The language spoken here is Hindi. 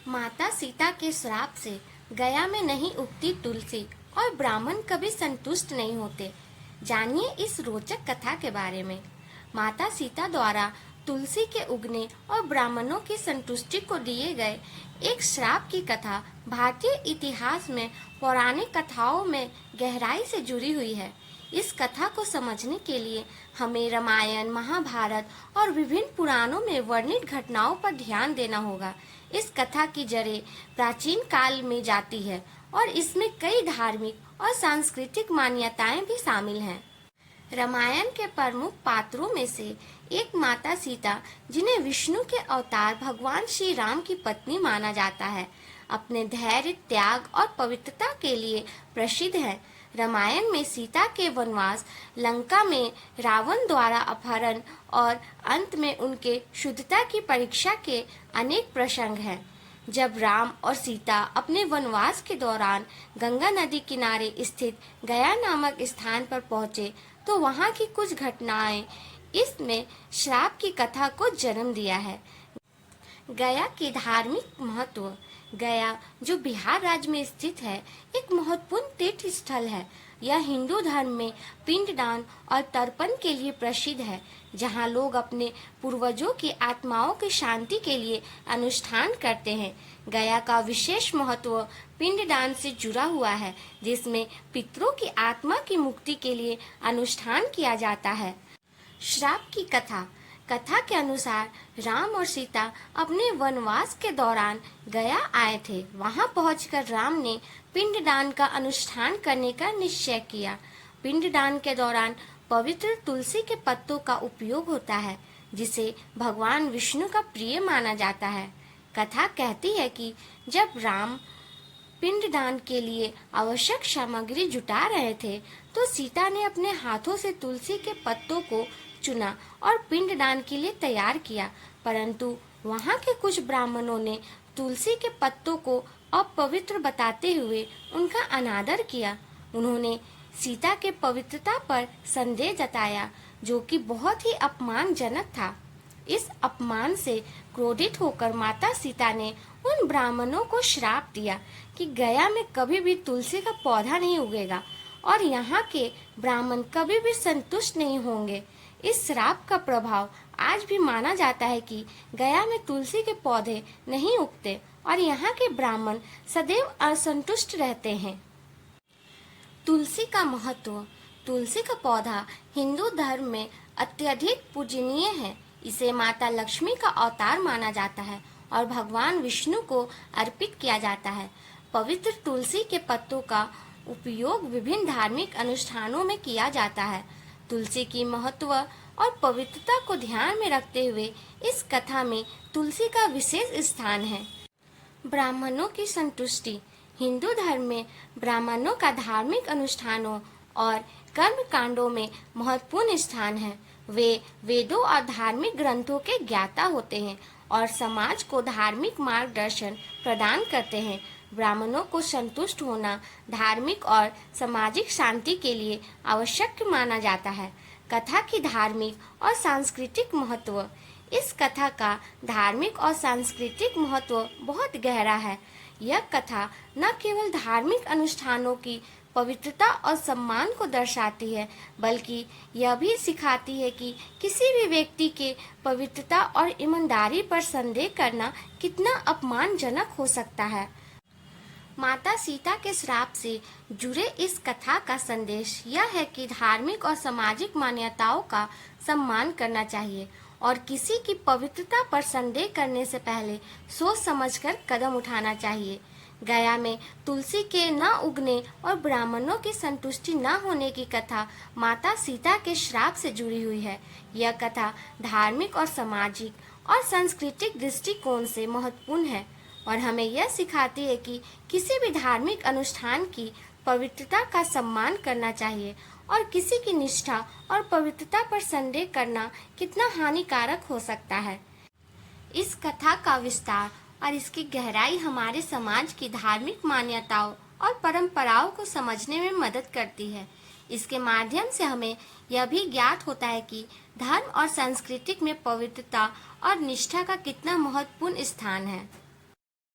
माता सीता के श्राप से गया में नहीं उगती तुलसी और ब्राह्मण कभी संतुष्ट नहीं होते। जानिए इस रोचक कथा के बारे में। माता सीता द्वारा तुलसी के उगने और ब्राह्मणों की संतुष्टि को दिए गए एक श्राप की कथा भारतीय इतिहास में पौराणिक कथाओं में गहराई से जुड़ी हुई है। इस कथा को समझने के लिए हमें रामायण, महाभारत और विभिन्न पुराणों में वर्णित घटनाओं पर ध्यान देना होगा। इस कथा की जड़ें प्राचीन काल में जाती है और इसमें कई धार्मिक और सांस्कृतिक मान्यताएं भी शामिल हैं। रामायण के प्रमुख पात्रों में से एक माता सीता, जिन्हें विष्णु के अवतार भगवान श्री राम की पत्नी माना जाता है, अपने धैर्य, त्याग और पवित्रता के लिए प्रसिद्ध है। रामायण में सीता के वनवास, लंका में रावण द्वारा अपहरण और अंत में उनके शुद्धता की परीक्षा के अनेक प्रसंग हैं। जब राम और सीता अपने वनवास के दौरान गंगा नदी किनारे स्थित गया नामक स्थान पर पहुंचे, तो वहां की कुछ घटनाएं इसमें श्राप की कथा को जन्म दिया है। गया की धार्मिक महत्व। गया, जो बिहार राज्य में स्थित है, एक महत्वपूर्ण तीर्थ स्थल है। यह हिंदू धर्म में पिंडदान और तर्पण के लिए प्रसिद्ध है, जहां लोग अपने पूर्वजों की आत्माओं की शांति के लिए अनुष्ठान करते हैं। गया का विशेष महत्व पिंडदान से जुड़ा हुआ है, जिसमें पितरों की आत्मा की मुक्ति के लिए अनुष्ठान किया जाता है। श्राप की कथा। कथा के अनुसार राम और सीता अपने वनवास के दौरान गया आए थे। वहां पहुंचकर राम ने पिंडदान का अनुष्ठान करने का निश्चय किया। पिंडदान के दौरान पवित्र तुलसी के पत्तों का उपयोग होता है, जिसे भगवान विष्णु का प्रिय माना जाता है। कथा कहती है कि जब राम पिंडदान के लिए आवश्यक सामग्री जुटा रहे थे, तो सीता ने अपने हाथों से तुलसी के पत्तों को चुना और पिंडदान के लिए तैयार किया। परंतु वहां के कुछ ब्राह्मणों ने तुलसी के पत्तों को अपवित्र बताते हुए उनका अनादर किया। उन्होंने सीता के पवित्रता पर संदेह जताया, जो कि बहुत ही अपमानजनक था। इस अपमान से क्रोधित होकर माता सीता ने उन ब्राह्मणों को श्राप दिया कि गया में कभी भी तुलसी का पौधा नहीं उगेगा और यहाँ के ब्राह्मण कभी भी संतुष्ट नहीं होंगे। इस श्राप का प्रभाव आज भी माना जाता है कि गया में तुलसी के पौधे नहीं उगते और यहाँ के ब्राह्मण सदैव असंतुष्ट रहते हैं। तुलसी का महत्व। तुलसी का पौधा हिंदू धर्म में अत्यधिक पूजनीय है। इसे माता लक्ष्मी का अवतार माना जाता है और भगवान विष्णु को अर्पित किया जाता है। पवित्र तुलसी के पत्तों का उपयोग विभिन्न धार्मिक अनुष्ठानों में किया जाता है। तुलसी की महत्व और पवित्रता को ध्यान में रखते हुए इस कथा में तुलसी का विशेष स्थान है। ब्राह्मणों की संतुष्टि। हिंदू धर्म में ब्राह्मणों का धार्मिक अनुष्ठानों और कर्म कांडों में महत्वपूर्ण स्थान है। वे वेदों और धार्मिक ग्रंथों के ज्ञाता होते हैं और समाज को धार्मिक मार्गदर्शन प्रदान करते हैं। ब्राह्मणों को संतुष्ट होना धार्मिक और सामाजिक शांति के लिए आवश्यक माना जाता है। कथा की धार्मिक और सांस्कृतिक महत्व। इस कथा का धार्मिक और सांस्कृतिक महत्व बहुत गहरा है। यह कथा न केवल धार्मिक अनुष्ठानों की पवित्रता और सम्मान को दर्शाती है, बल्कि यह भी सिखाती है कि किसी भी व्यक्ति के पवित्रता और ईमानदारी पर संदेह करना कितना अपमानजनक हो सकता है। माता सीता के श्राप से जुड़े इस कथा का संदेश यह है कि धार्मिक और सामाजिक मान्यताओं का सम्मान करना चाहिए और किसी की पवित्रता पर संदेह करने से पहले सोच समझकर कदम उठाना चाहिए। गया में तुलसी के न उगने और ब्राह्मणों की संतुष्टि न होने की कथा माता सीता के श्राप से जुड़ी हुई है। यह कथा धार्मिक और सामाजिक और सांस्कृतिक दृष्टिकोण से महत्वपूर्ण है और हमें यह सिखाती है कि किसी भी धार्मिक अनुष्ठान की पवित्रता का सम्मान करना चाहिए और किसी की निष्ठा और पवित्रता पर संदेह करना कितना हानिकारक हो सकता है। इस कथा का विस्तार और इसकी गहराई हमारे समाज की धार्मिक मान्यताओं और परंपराओं को समझने में मदद करती है। इसके माध्यम से हमें यह भी ज्ञात होता है कि धर्म और संस्कृति में पवित्रता और निष्ठा का कितना महत्वपूर्ण स्थान है।